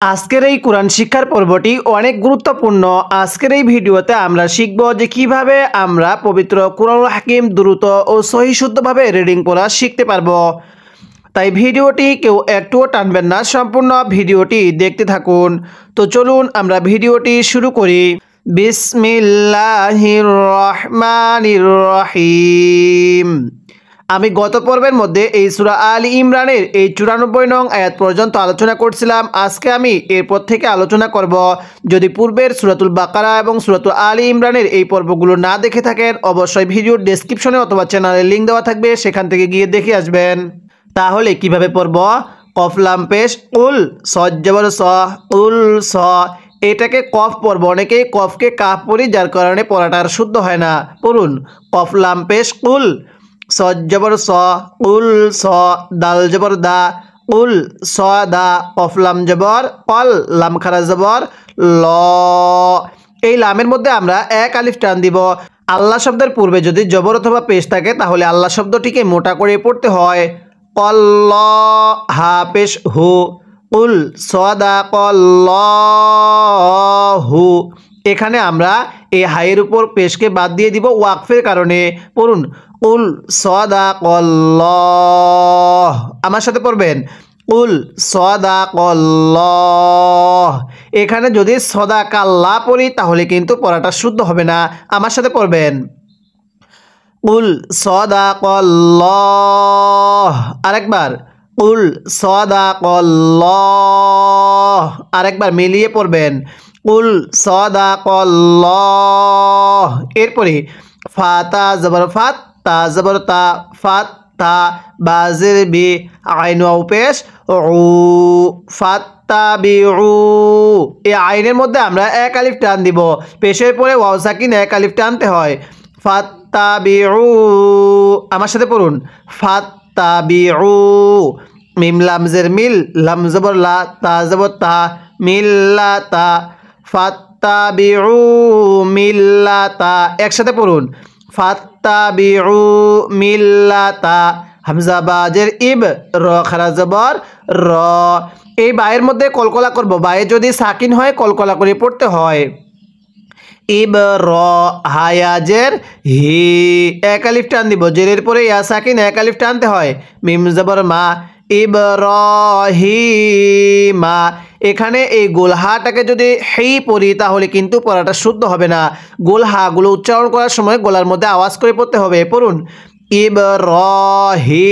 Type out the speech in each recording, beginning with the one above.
আজকের এই কোরআন শিক্ষার পর্বটি অনেক গুরুত্বপূর্ণ। আজকের এই ভিডিওতে আমরা শিখব যে কিভাবে আমরা পবিত্র কোরআনুল হাকিম দ্রুত ও সহিশুদ্ধভাবে রিডিং পড়া শিখতে পারবো। তাই ভিডিওটি কেউ একটুও টানবেন না, সম্পূর্ণ ভিডিওটি দেখতে থাকুন। তো চলুন আমরা ভিডিওটি শুরু করি। বিসমিল্লাহির রহমানির রহিম। আমি গত পর্বের মধ্যে এই সূরা আল ইমরানের এই 94 নং আয়াত পর্যন্ত আলোচনা করছিলাম। আজকে আমি এরপর থেকে আলোচনা করব। যদি পূর্বের সূরাতুল বাকারা এবং সূরাতুল আল ইমরানের এই পর্বগুলো না দেখে থাকেন, অবশ্যই ভিডিওর ডেসক্রিপশনে অথবা চ্যানেলের লিঙ্ক দেওয়া থাকবে, সেখান থেকে গিয়ে দেখে আসবেন। তাহলে কিভাবে পড়ব? কফ লাম পেশ উল, সদ জবর স, উল স। এটাকে কফ পড়ব, অনেকেই কফকে কাফ পড়ি, যার কারণে পড়াটা আর শুদ্ধ হয় না। পড়ুন কফ লাম পেশ উল, সদ জবর স, উল স, দাল জবর দা, উল স দা, কফ লাম জবর কল, লাম খারা জবর ল। এই লামের মধ্যে আমরা এক আলিফ টান দিব। আল্লাহ শব্দের পূর্বে যদি জবর অথবা পেশ থাকে তাহলে আল্লাহ শব্দটিকে মোটা করে পড়তে হয়। কল্ল হা পেশ হু, উল সদা কল্ল হু। এখানে আমরা এই হাইয়ের উপর পেশকে বাদ দিয়ে দিব ওয়াকফের কারণে। পড়ুন উল সদা কল্ল। আমার সাথে পড়বেন উল সদা কল্ল। এখানে যদি সদা কাল্লা পড়ি তাহলে কিন্তু পড়াটা শুদ্ধ হবে না। আমার সাথে পড়বেন উল সদা কল্ল। আরেকবার উল সদা কল্ল। আরেকবার মিলিয়ে পড়বেন উল সদা কল্ল। এরপরে ফাতা জবর ফাত, তা জবর তা, ফাত তা, বাজের বি, আইন ওয়াও পেশ উ, ফাত্তা বি উ। এই আইনের মধ্যে আমরা এক আলিফ টান দিব। পেশের পরে ওয়াও সাকিন এক আলিফ টানতে হয়। ফাত্তা বি উ। আমার সাথে পড়ুন ফাত্তা বি উ। মিম লামজের মিল, লাম জবর লা, তা জবর তা, মিল্লা তা, ফাত্তা বি উ মিল্লা তা। একসাথে পড়ুন ফাত্তা বি উ মিল্লা তা। হামজা বাজের ইব, র খারা জবর র। এই বায়ের মধ্যে কলকলা করব। বায়ে যদি সাকিন হয় কলকলা করে পড়তে হয়। ইব র হায়াজের হি, এক আলিফ টান দিব। জেরের পরে ইয়া সাকিন এক আলিফ টানতে হয়। মিম জবর মা, ইব র হি মা। এখানে এই গোলহাটাকে যদি হেই পড়ি তাহলে কিন্তু পড়াটা শুদ্ধ হবে না। গোলহাগুলো উচ্চারণ করার সময় গলার মধ্যে আওয়াজ করে পড়তে হবে। পড়ুন ইব র হি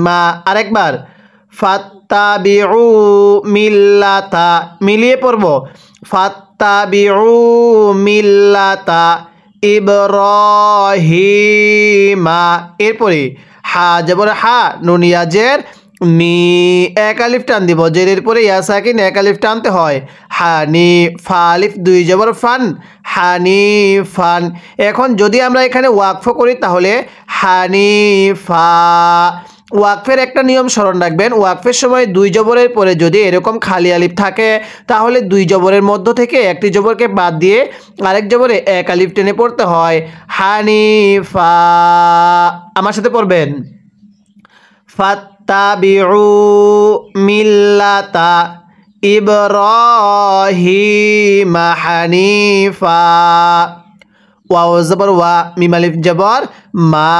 মা। আরেকবার ফাত্তাবিউ মিল্লাতা, মিলিয়ে পড়ব ফাত্তাবিউ মিল্লাতা ইব্রাহিমা। এরপরে হা জবর হা, নুন ইয়াজের নি, এক আলিফ টান দিব। জেরের পরে ইয়া সাকিন এক আলিফ টানতে হয়। হানি ফা আলিফ দুই জবর ফান, হানি ফান। এখন যদি আমরা এখানে ওয়াকফ করি তাহলে হানিফা। ওয়াকফের একটা নিয়ম স্মরণ রাখবেন। ওয়াকফের সময় দুই জবরের পরে যদি এরকম খালি আলিফ থাকে তাহলে দুই জবরের মধ্য থেকে একটি জবরকে বাদ দিয়ে আরেক জবরে এক আলিফ টেনে পড়তে হয়। হানিফা। আমার সাথে পড়বেন ফাত্তাবিউ মিল্লাতা ইব্রাহিমা হানিফা। ওয়াও জবর ওয়া, মিম আলিফ জবর মা,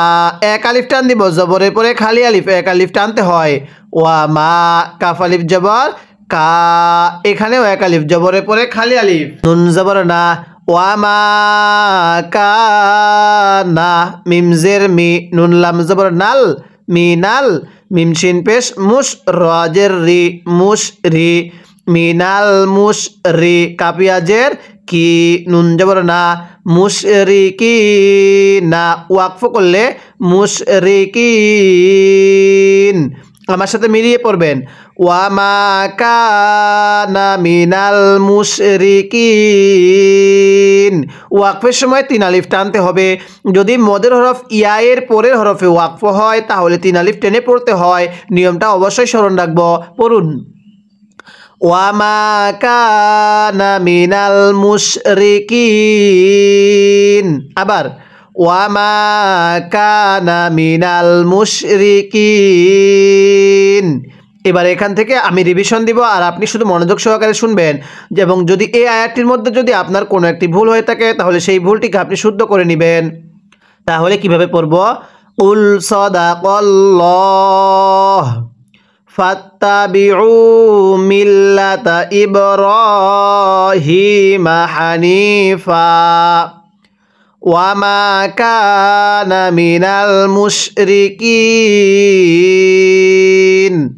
এক আলিফ টান দিব। জবরের পরে খালি আলিফ এক আলিফ টানতে হয়। ওয়া মা, কাফ আলিফ জবর কা, এখানেও এক আলিফ, জবরের পরে খালি আলিফ। নুন জবর না, ওয়া মা কা না, মিম জের মি, নুন লাম জবর নাল, মিনাল, মিম শিন পেশ মুশ, রাজের রি, মুশ রি, মিনাল মুশ রি, কাপিয়াজের কি, নুন জবর না, মুশরিকিনা। ওয়াকফ করলে মুশরিকিন। আমার সাথে মিলিয়ে পড়বেন ওয়া মা কানা মিনাল মুশরিকিন। ওয়াকফের সময় তিন আলিফ টানতে হবে। যদি মদের হরফ ইয়ায়ের পরের হরফে ওয়াকফ হয় তাহলে তিন আলিফ টেনে পড়তে হয়। নিয়মটা অবশ্যই স্মরণ রাখবো। পড়ুন ওয়ামা কানা মিনাল মুশরিকিন। আবার ওয়ামা কানা মিনাল মুশরিকিন। এবার এখান থেকে আমি রিভিশন দিব আর আপনি শুধু মনোযোগ সহকারে শুনবেন এবং যদি এই আয়াতটির মধ্যে যদি আপনার কোনো একটি ভুল হয়ে থাকে তাহলে সেই ভুলটিকে আপনি শুদ্ধ করে নেবেন। তাহলে কিভাবে পড়ব? কুল সাদাকাল্লাহ ফাত্তাবিউ মিল্লাতা ইব্রাহিমা হানিফা ওয়ামা কানা মিনাল মুশরিকিন।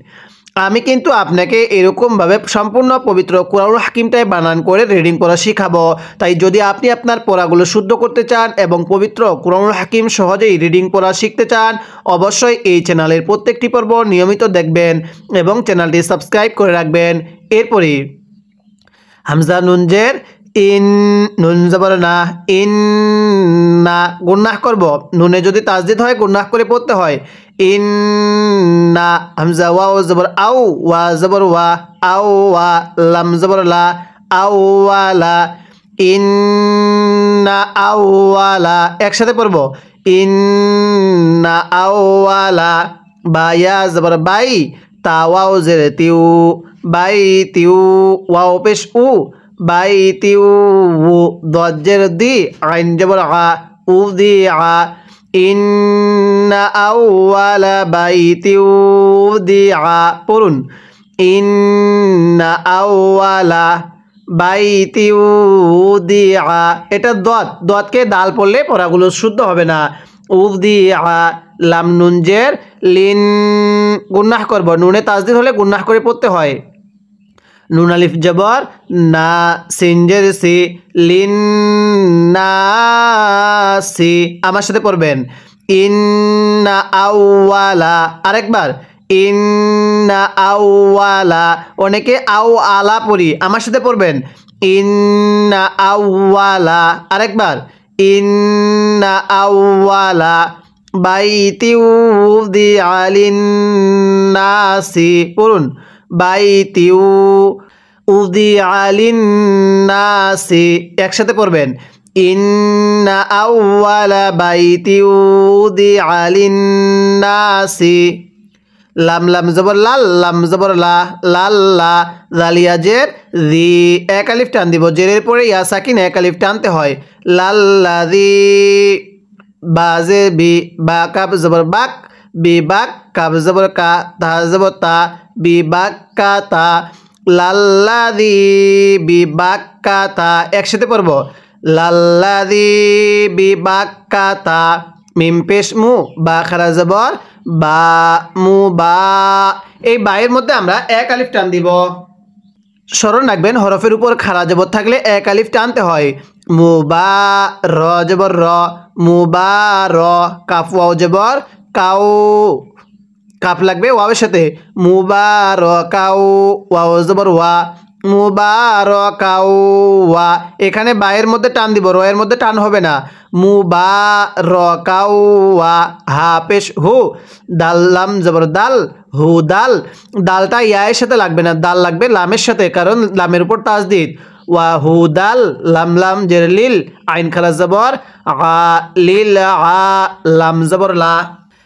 আমি কিন্তু আপনাকে এরকমভাবে সম্পূর্ণ পবিত্র কুরআনুল হাকিমটাই বানান করে রিডিং পড়া শিখাবো। তাই যদি আপনি আপনার পড়াগুলো শুদ্ধ করতে চান এবং পবিত্র কুরআনুল হাকিম সহজেই রিডিং পড়া শিখতে চান, অবশ্যই এই চ্যানেলের প্রত্যেকটি পর্ব নিয়মিত দেখবেন এবং চ্যানেলটি সাবস্ক্রাইব করে রাখবেন। এরপরে হামজা নুন জের ইন, নুন জবর না, ইন না, গুন্নাহ করব। নুনে যদি তাসদিদ হয় গুন্নাহ করে পড়তে হয়। ইন না, হামজা ওয়াও জবর আউ, ওয়া জবর ওয়া, আউ ওয়া, লাম জবর লা, আউ ওয়ালা, ইন্না আউওয়ালা। একসাথে পড়ব ইন্না আউওয়ালা। বা ইয়া জবর বাই, তা ওয়াও জের তিউ, বাই তিউ, ওয়াও পেশ উ, বাই তিউ, দদ জের দি, আইন জবর আ, উ দি আ। ইন্না আউওয়ালা বাইতি উদিআ। পড়ুন ইন্না আউওয়ালা বাইতি উদিআ। এটা দদকে দাল পড়লে পড়াগুলো শুদ্ধ হবে না। উদিআ, লাম নুন জের লিন, গুন্নাহ করব। নুনে তাসদিদ হলে গুন্নাহ করে পড়তে হয়। নুন আলিফ জবর না, সিন জের সি, লিন না সি। আমার সাথে পড়বেন ইন্না আউওয়ালা। আরেকবার ইন্না আউওয়ালা। অনেকে আউ আলা পড়ি, আমার সাথে পড়বেন ইন্না আউওয়ালা। আরেকবার ইন্না আউওয়ালা বাইতি উযিআ লিন-নাসি। পড়ুন বাইতি উযিআ লিন-নাসি। একসাথে পড়বেন ইন্না আউওয়ালা বাইতি উযিআ লিন-নাসি। লাম লাম জবর লাল, লাম জবর লা, লাল লা, জালিয়া জের জি, এক আলিফ টান দিব। জেরের পরে ইয়া সাকিন এক আলিফ টানতে হয়। লাল্লাযী, বা জের বি, বা কাব জবর বাক, বি বাক, কাব জবর কা, তা জবর তা, বি বাক কা তা, লাল্লাযী বি বাক কা তা। একসাথে পড়ব লাল্লাযী বি বাক কা তা। মিম পেশ মু, বা খারা জবর বা, মু বা। এই বায়ের মধ্যে আমরা এক আলিফ টান দিব। স্মরণ রাখবেন হরফের উপর খারা জবর থাকলে এক আলিফ টানতে হয়। মু বা, র জবর র, মু বা র। কাফ ওয়াও জবর কাউ, কাফ লাগবে ওয়াওয়ের সাথে। মু বা র কাউ, ওয়াও জবর ওয়া, মুবারাকাউ ওয়া। এখানে বায়ের মধ্যে টান দিব, রয়ের মধ্যে টান হবে না। মুবারাকাউ ওয়া। হা পেশ হু, দাল লাম জবর দাল, হু দাল। দালটা ইয়ায়ের সাথে লাগবে না, দাল লাগবে লামের সাথে, কারণ লামের উপর তাসদিদ। ওয়া হু দাল, লাম লাম জের লিল, আইন খালা জবর আ, লিল আ, লাম জবর লা,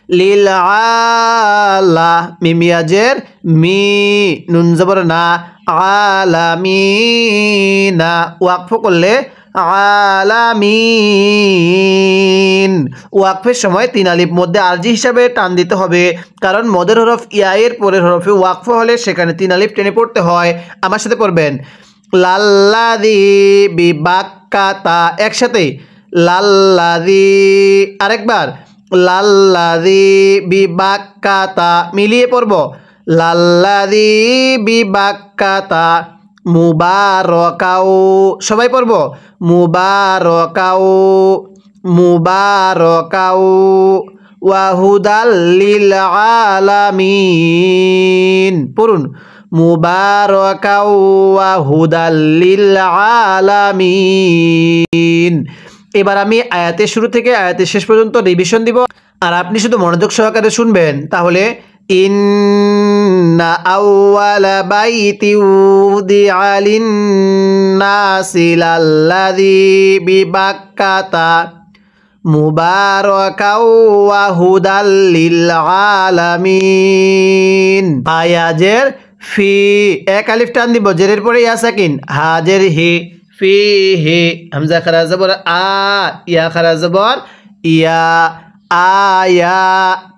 লিল আলা। মিমিয়া জের মি, নুন জবর না, আলামিনা। ওয়াকফ করলে আলামিন। ওয়াকফের সময় তিন আলিফ মধ্যে আরজি হিসাবে টান দিতে হবে, কারণ মদের হরফ ইয়ায়ের পরের হরফে ওয়াকফ হলে সেখানে তিন আলিফ টেনে পড়তে হয়। আমার সাথে পড়বেন লাল্লাযী বিবাক্কাতা। একসাথে লাল্লাযী। আরেকবার লাল্লাযী বিবাক্কাতা। মিলিয়ে পড়ব লাল্লাযী বিবাক্কাতা। মুবারাকাউ। সবাই পড়ব মুবারাকাউ, মুবারাকাউ ওয়া হুদাল লিল আলামিন। পড়ুন মুবারাকাউ ওয়া হুদাল লিল আলামিন। এবার আমি আয়াতের শুরু থেকে আয়াতের শেষ পর্যন্ত রিভিশন দিব আর আপনি শুধু মনোযোগ সহকারে শুনবেন। তাহলে ইন্না আউওয়ালা বাইতি উযিআ লিন-নাসি লাল্লাযী বিবাক্কাতা মুবারাকাও ওয়া হুদাল লিল আলামিন। আয়াজের ফি এক আলিফ টান দিব, জেরের পরে ইয়া সাকিন, হাজের হি, ফি হি, হামজা খারা জবর আ, ইয়া খারা জবর ইয়া, আয়া,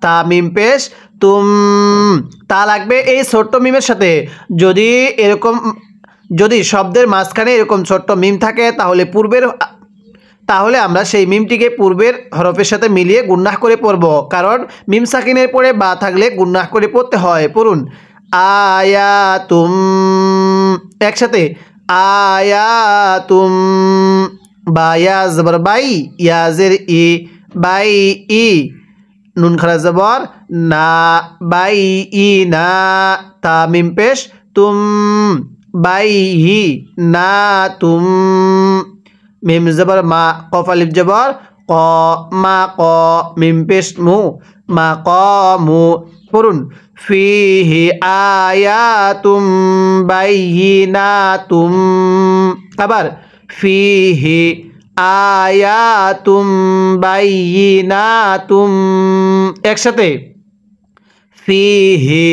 তা মিম পেশ তুম, তা লাগবে এই ছোট্ট মিমের সাথে। যদি শব্দের মাঝখানে এরকম ছোট্ট মিম থাকে তাহলে আমরা সেই মিমটিকে পূর্বের হরফের সাথে মিলিয়ে গুন্নাহ করে পড়ব, কারণ মিম সাকিনের পরে বা থাকলে গুন্নাহ করে পড়তে হয়। পড়ুন আয়াতুম, একসাথে আয়াতুম, বা ইয়া জবর বাই, ইয়াজের ই, বাই ই, নুন খারা জবর না, বাই ই না, তা মিম পেশ তুম, বাই হি না তুম, মিম জবর মা, কফ আলিফ জবর ক, মা ক, মিম পেশ মু, মা ক মু। পড়ুন ফিহি আয়াতুম বাইয়িনাতুম, আবার ফিহি আয়াতুম বাইয়িনাতুম, একসাথে ফিহি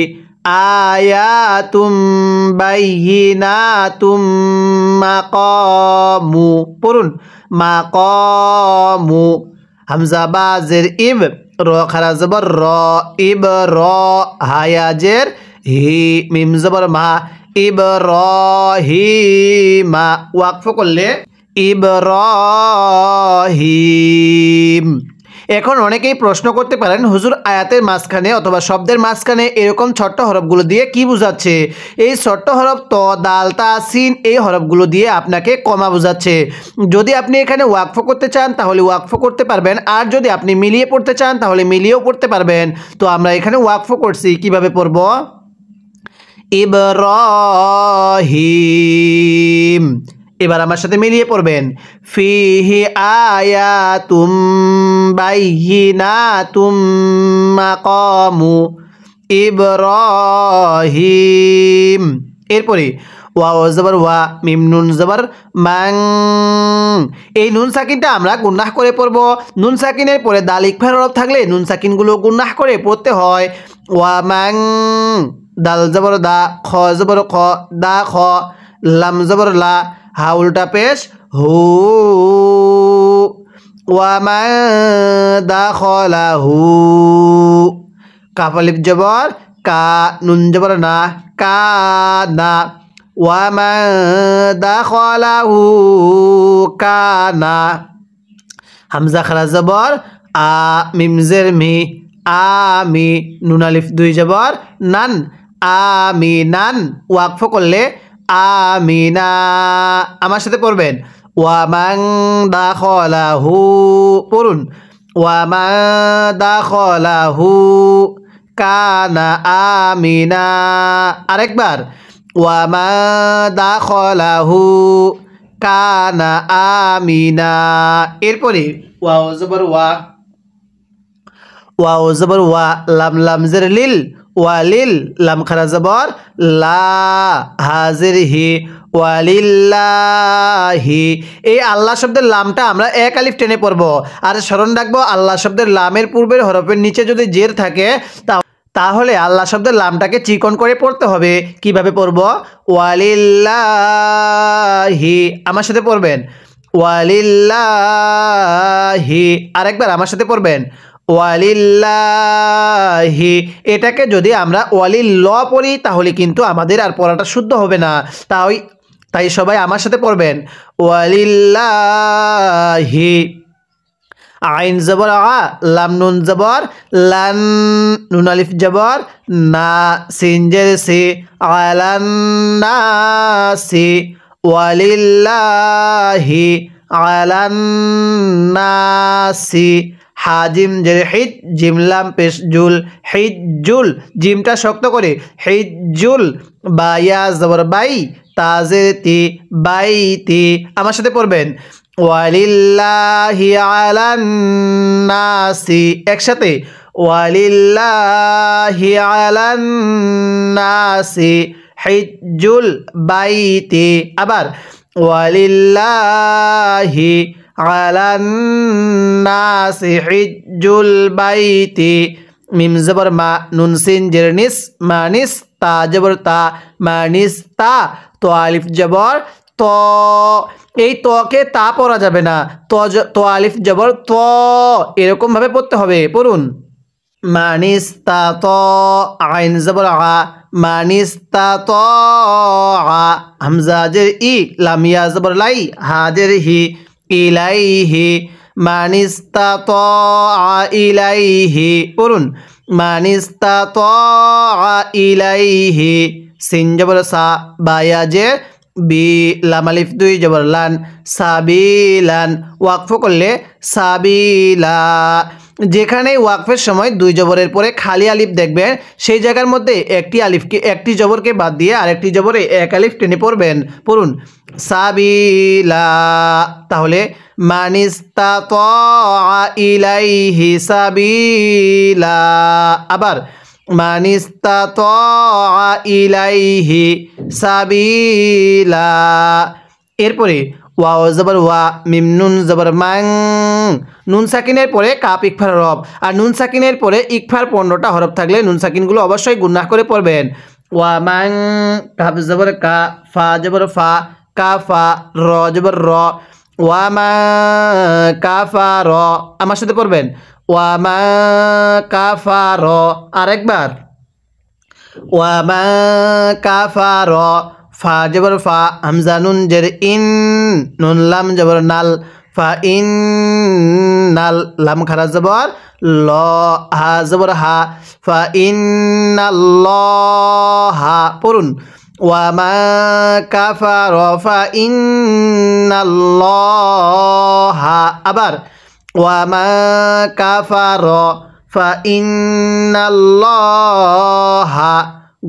আয়াতুম বাইয়িনাতুম মাকামু। পড়ুন মাকামু, হামজা বাজের ইব, র খারা জবর র, ইব র, হায়াজের হি, মিম জবর মা, ইবরাহিমা, ওয়াকফ করলে ইব্রাহিম। এখন অনেকেই প্রশ্ন করতে পারেন, হুজুর আয়াতের মাঝখানে অথবা শব্দের মাঝখানে এরকম ছোট্ট হরফগুলো দিয়ে কি বোঝাচ্ছে? এই ছোট্ট হরফ ত, দাল, তা, সিন, এই হরফগুলো দিয়ে আপনাকে কমা বোঝাচ্ছে। যদি আপনি এখানে ওয়াকফ করতে চান তাহলে ওয়াকফ করতে পারবেন, আর যদি আপনি মিলিয়ে পড়তে চান তাহলে মিলিয়েও পড়তে পারবেন। তো আমরা এখানে ওয়াকফ করছি, কিভাবে পড়ব? ইব্রাহিম। এবার আমার সাথে মিলিয়ে পড়বেন, ফিহি আয়াতুম বাইয়িনাতুম মাকামু ইব্রাহিম। এরপরে ওয়াও জবর ওয়া, মিম নুন জবর মাং, এই নুন সাকিনটা আমরা গুন্নাহ করে পড়ব। নুন সাকিনের পরে দাল ইকফার হরফ থাকলে নুন সাকিনগুলো গুন্নাহ করে পড়তে হয়। ওয়া মাং, দাল জবর দা, খ জবর খ, দা খ, লাম জবর লা, হা উল্টা পেশ হু, ওয়া মা দাখালাহু, কাফ আলিফ জবর কা, নুন জবর না, কা না, ওয়া মা দাখালাহু কানা, হামজা খারা জবর আ, মিম জের মি, আমি, নুন আলিফ দুই জবর নান, আমিনান, ওয়াকফ করলে আমিনা। আমার সাথে পড়বেন ওয়া মান দাখালাহু, পড়ুন ওয়া মান দাখালাহু কানা আমিনা। আরেকবার ওয়া মান দাখালাহু কানা আমিনা। এরপরে ওয়াও জবর ওয়া, ওয়াও জবর ওয়া, লাম লাম জের লিল, ওয়ালিল, লাম খারা জবর লা, হাজির হি, ওয়ালিল্লাহি। এই আল্লাহ শব্দের লামটা আমরা এক আলিফ টেনে পড়ব। আর স্মরণ রাখবো, আল্লাহ শব্দের লামের পূর্বের হরফের নিচে যদি জের থাকে তাহলে আল্লাহ শব্দের লামটাকে চিকন করে পড়তে হবে। কিভাবে পড়ব? ওয়ালিল্লাহি, আমার সাথে পড়বেন ওয়ালিল্লাহি। আরেকবার আমার সাথে পড়বেন ওয়ালিল্লাহি। এটাকে যদি আমরা ওয়ালিল্ল পড়ি তাহলে কিন্তু আমাদের আর পড়াটা শুদ্ধ হবে না। তাই সবাই আমার সাথে পড়বেন ওয়ালিল্লাহি। আইন জবর আ, লাম নুন জবর লান, নুন আলিফ জবর না, সিন জের সি, আলান নাসি, ওয়ালিল্লাহি আলান নাসি। হাজিম জের হিজ, জিম লাম পেশ জুল, হিজ্জুল, জিমটা শক্ত করে হিজ্জুল। বা ইয়া জবর বাই, তাজের তি, বাইতি। আমার সাথে পড়বেন ওয়ালিল্লাহি আলান নাসি, একসাথে ওয়ালিল্লাহি আলান নাসি হিজ্জুল বাইতি। আবার ওয়ালিল্লাহি আলান নাসি হিজ্জুল বাইতি মিম জবর মা নুন সিন জের নিস মানিস তা জবর তা মানিস তা তো আলিফ জবর ত এই তকে তা পড়া যাবে না তো আলিফ জবর ত এরকম ভাবে পড়তে হবে পড়ুন মানিস তা ত আইন জবর আ মানিস তা ত আ হামজা জের ই লাম ইয়া জবর লাই হা জের হি ইলাইহি মানিস তা ত আ ইলাইহি পড়ুন মানিস তা ত আ ইলাইহি সিন জবর সা বায়া জের বি লাম আলিফ দুই জবর লান সাবিলান ওয়াকফ করলে সাবিলা যেখানে ওয়াকফের সময় দুই জবরের পরে খালি আলিফ দেখবেন সেই জায়গার মধ্যে একটি জবরকে বাদ দিয়ে আরেকটি জবরে এক আলিফ টেনে পড়বেন পড়ুন সাবিলা তাহলে মানিস্তাতা ইলাইহি সাবিলা আবার মানিস্তাতা ইলাইহি সাবিলা এরপরে ওয়াও জবর ওয়া মিম নুন জবর মাং নুন সাকিনের পরে কাপ ইকফার হরফ আর নুন সাকিনের পরে ইকফার 15টা হরফ থাকলে নুন সাকিনগুলো অবশ্যই গুণনা করে পড়বেন ওয়া মাং কাপ জবর কা ফা জবর ফা কাফা র জবর র ওয়া মা কাফা র আমার সাথে পড়বেন ওয়া মা কাফা র আরেকবার ওয়া মা কাফা র ফা জবর ফা হামজা নুন জের ইন নুন লাম জবর নাল ফা ইন নাল লাম খারা জবর ল হা জবর হা ফা ইন্নাল্লাহা পড়ুন ওয়া মা কাফার ফা ইন্নাল্লাহা আবার ওয়া মা কাফার ফা ইন্নাল্লাহা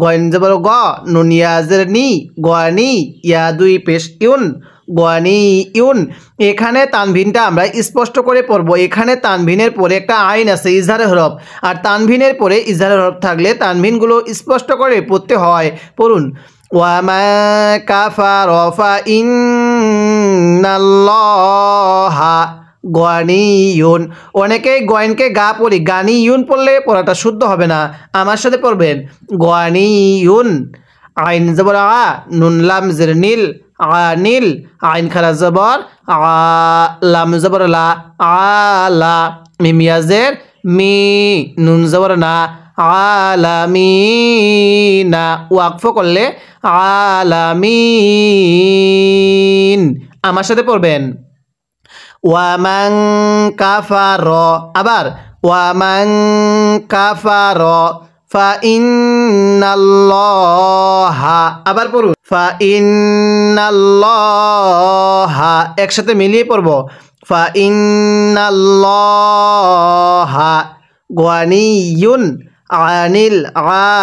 গয়েন জবর গ নুন ইয়াজের নি গনি ইয়া দুই পেশ ইউন গনি ইউন এখানে তানভিনটা আমরা স্পষ্ট করে পড়ব এখানে তানভিনের পরে একটা আইন আছে ইজহারের হরফ আর তানভিনের পরে ইজহারের হরফ থাকলে তানভিনগুলো স্পষ্ট করে পড়তে হয় পড়ুন ওয়া মা কাফার ফা ইন্নাল্লাহা গানিয়ুন অনেকেই গয়েনকে গা পড়ি গানিয়ুন পড়লে পড়াটা শুদ্ধ হবে না আমার সাথে পড়বেন গানিয়ুন আইন জবর আ নুন লাম জের নীল আনিল আইন খারা জবর আ লাম জবর লা আলা মিম ইয়াজের মি নুন জবর না আলামিনা ওয়াকফ করলে আলামিন আমার সাথে পড়বেন ওয়ামান কাফার আবার ওয়ামান কাফার ফা ইন্নাল্লাহা আবার পড়ুন ফা ইন্নাল্লাহা একসাথে মিলিয়ে পড়ব ফা ইন্নাল্লাহা গানিয়ুন আনিল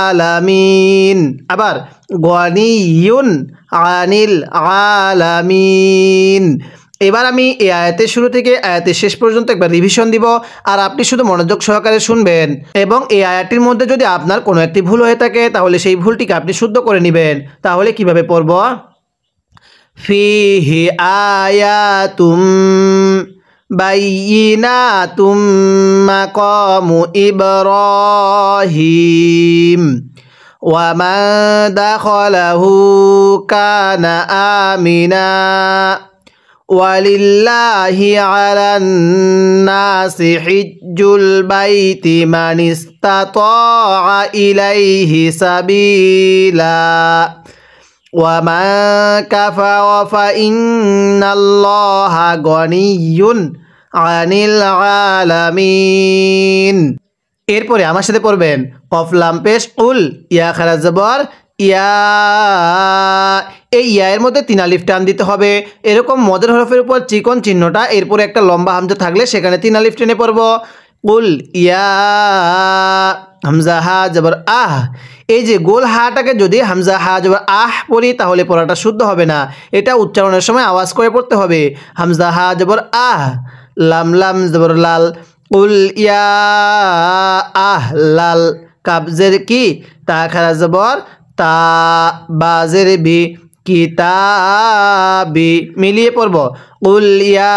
আলামিন আবার গানিয়ুন আনিল আলামিন এবার আমি এই আয়াতের শুরু থেকে আয়াতের শেষ পর্যন্ত একবার রিভিশন দিব আর আপনি শুধু মনোযোগ সহকারে শুনবেন এবং এই আয়াতটির মধ্যে যদি আপনার কোনো একটি ভুল হয়ে থাকে তাহলে সেই ভুলটিকে আপনি শুদ্ধ করে নেবেন তাহলে কিভাবে পড়ব ফিহি আয়াতুম বাইয়িনাতুম মাকামু ইব্রাহিম ওয়া মা দাখালাহু কানা আমিনা ওয়ালিল্লাহি আলান নাসি হিজ্জুল বাইতি মান ইসতাতা ইলাইহি সাবিলা ওয়া মা কাফারা ফা ইন্নাল্লাহা গানিয়ুন আনিল আলামিন এরপরে আমার সাথে পড়বেন কফ লাম পেশ উল ইয়া খারা জবর ইয়া এই ইয়া এর মধ্যে 3 আলিফ টান দিতে হবে এরকম মদের হরফের উপর চিকন চিহ্নটা এরপরে একটা লম্বা হামজা থাকলে সেখানে 3 আলিফ টেনে পড়ব কুল ইয়া হামজা হা জবর আহ এই যে গোল হাটাকে যদি হামজা হা জবর আহ পড়ি তাহলে পড়াটা শুদ্ধ হবে না এটা উচ্চারণের সময় আওয়াজ করে পড়তে হবে হামজা হা জবর আহ লাম লাম জবর লাল কুল ইয়া আহ লাল কাবজের কি তা খারা জবর তা বাজের বি কিতাবি মিলিয়ে পড়ব কুল ইয়া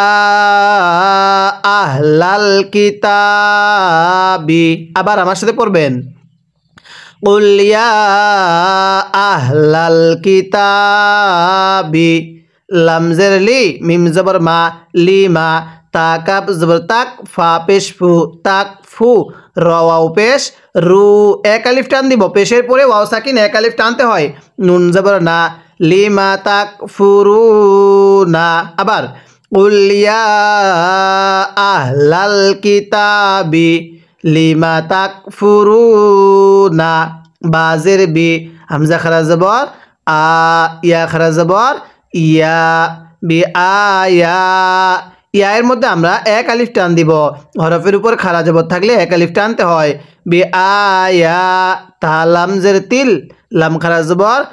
আহলাল কিতাবি আবার আমার সাথে পড়বেন কুল ইয়া আহলাল কিতাবি লাম জের লি মিম জবর মা লিমা তা কাপ জবর তাক ফা পেশ ফু তাক ফু র ওয়াও পেশ রু এক আলিফ টান দিব পেশের পরে ওয়াও সাকিন এক আলিফ টানতে হয় নুন জবর না লিমা তাক ফুরু না আবার কুল ইয়া আহলাল কিতাবি লিমা তাক ফুরু না বাজের বি হামজা খারা জবর আ ইয়া খারা জবর ইয়া বি আয়া ইয়া এর মধ্যে আমরা এক আলিফ টান দিব হরফের উপর খারা জবর থাকলে এক আলিফ টানতে হয় বি আয়া তা লামজের তিল লাম খারা জবর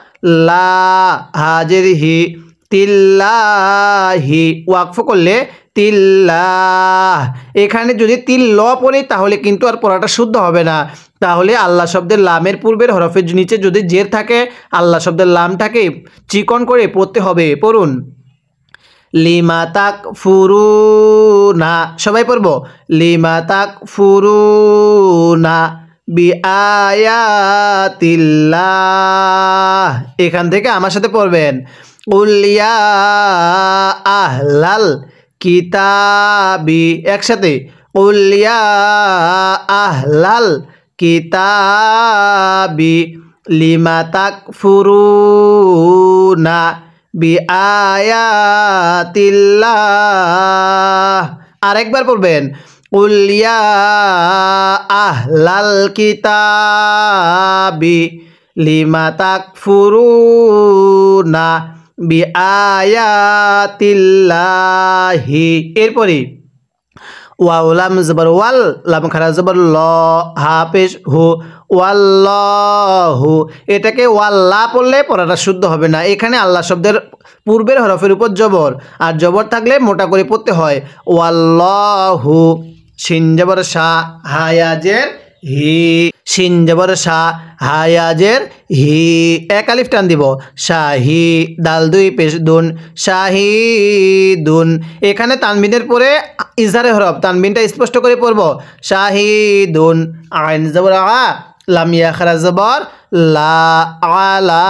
লা হাজের হি তিল্লাহি ওয়াকফ করলে তিল্লাহ এখানে যদি তিল ল পড়ে তাহলে কিন্তু আর পড়াটা শুদ্ধ হবে না তাহলে আল্লাহ শব্দের লামের পূর্বের হরফের নিচে যদি জের থাকে আল্লাহ শব্দের লামটাকে চিকন করে পড়তে হবে পড়ুন লিমা তাক ফুরুনা সবাই পড়ব লিমা তাক ফুরুনা বিআয়াতিল্লাহ এখান থেকে আমার সাথে পড়বেন কুল ইয়া আহলাল কিতাবি একসাথে কুল ইয়া আহলাল কিতাবি লিমা তাকফুরুনা বিআয়াতিল্লাহ আরেকবার পড়বেন কুল ইয়া আহলাল কিতাবি লিমা তাকফুরুনা বিআয়াতিল্লাহি এরপরে ওয়াও লাম জবর ওয়াল লাম খারা জবর ল হা পেশ হু ওয়াল্লাহু এটাকে ওয়াল্লা পড়লে পড়াটা শুদ্ধ হবে না এখানে আল্লাহ শব্দের পূর্বের হরফের উপর জবর আর জবর থাকলে মোটা করে পড়তে হয় ওয়াল্লাহু শিন জবর শা হায়াজের হি শিন জবর শা হায়াজের হি এক আলিফ টান দিব শাহি দাল দুই পেশ দুন শাহিদুন এখানে তানবিনের পরে ইজহারে হরফ তানবিনটা স্পষ্ট করে পড়ব শাহিদুন আইন জবর আ লাম ইয়া খারা জবর লা আলা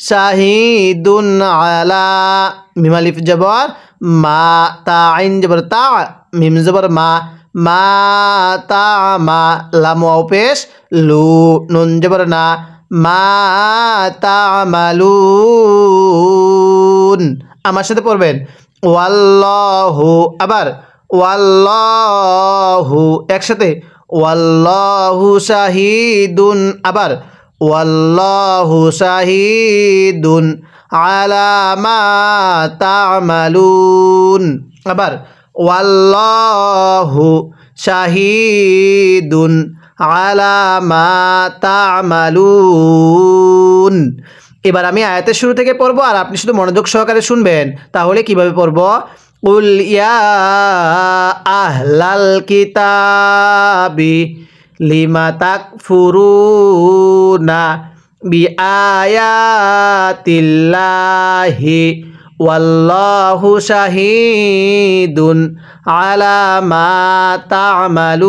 শাহিদুন আলা মিম আলিফ জবর মা তা আইন জবর তা মিম জবর মা মা তা মা লাম ওয়াও পেশ লু নুন জবর না মা তা'মালুন আমার সাথে পড়বেন ওয়াল্লাহু আবার ওয়াল্লাহু একসাথে ওয়াল্লাহু শাহিদুন আবার ওয়াল্লাহু শাহিদুন আলা মা তা'মালুন আবার ওয়াল্লাহু শাহিদুন আলা মা তা'মালুন এবার আমি আয়াতের শুরু থেকে পড়ব আর আপনি শুধু মনোযোগ সহকারে শুনবেন তাহলে কিভাবে পড়ব কুল ইয়া আহলাল কিতাবি লিমা তাকফুরুনা বিআয়াতিল্লাহি ওয়াল্লাহু শাহিদুন আলা মা তা'মালুন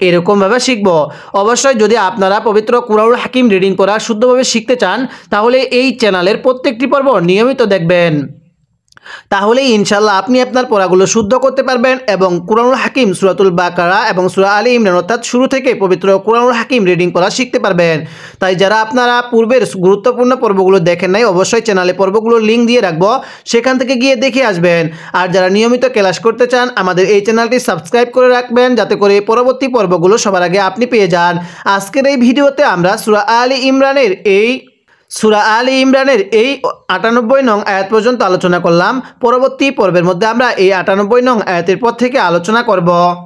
এরকমভাবে শিখব অবশ্যই যদি আপনারা পবিত্র কুরআনুল হাকিম রিডিং করা শুদ্ধভাবে শিখতে চান তাহলে এই চ্যানেলের প্রত্যেকটি পর্ব নিয়মিত দেখবেন তাহলে ইনশাআল্লাহ আপনি আপনার পড়াগুলো শুদ্ধ করতে পারবেন এবং কুরআনুল হাকিম সূরাতুল বাকারা এবং সূরা আলী ইমরান অর্থাৎ শুরু থেকে পবিত্র কুরআনুল হাকিম রিডিং করা শিখতে পারবেন তাই যারা আপনারা পূর্বের গুরুত্বপূর্ণ পর্বগুলো দেখেন নাই অবশ্যই চ্যানেলে পর্বগুলোর লিঙ্ক দিয়ে রাখবো সেখান থেকে গিয়ে দেখে আসবেন আর যারা নিয়মিত ক্লাস করতে চান আমাদের এই চ্যানেলটি সাবস্ক্রাইব করে রাখবেন যাতে করে পরবর্তী পর্বগুলো সবার আগে আপনি পেয়ে যান আজকের এই ভিডিওতে আমরা সূরা আলী ইমরানের এই 98 নং আয়াত পর্যন্ত আলোচনা করলাম পরবর্তী পর্বের মধ্যে আমরা এই 98 নং আয়াতের পর থেকে আলোচনা করব।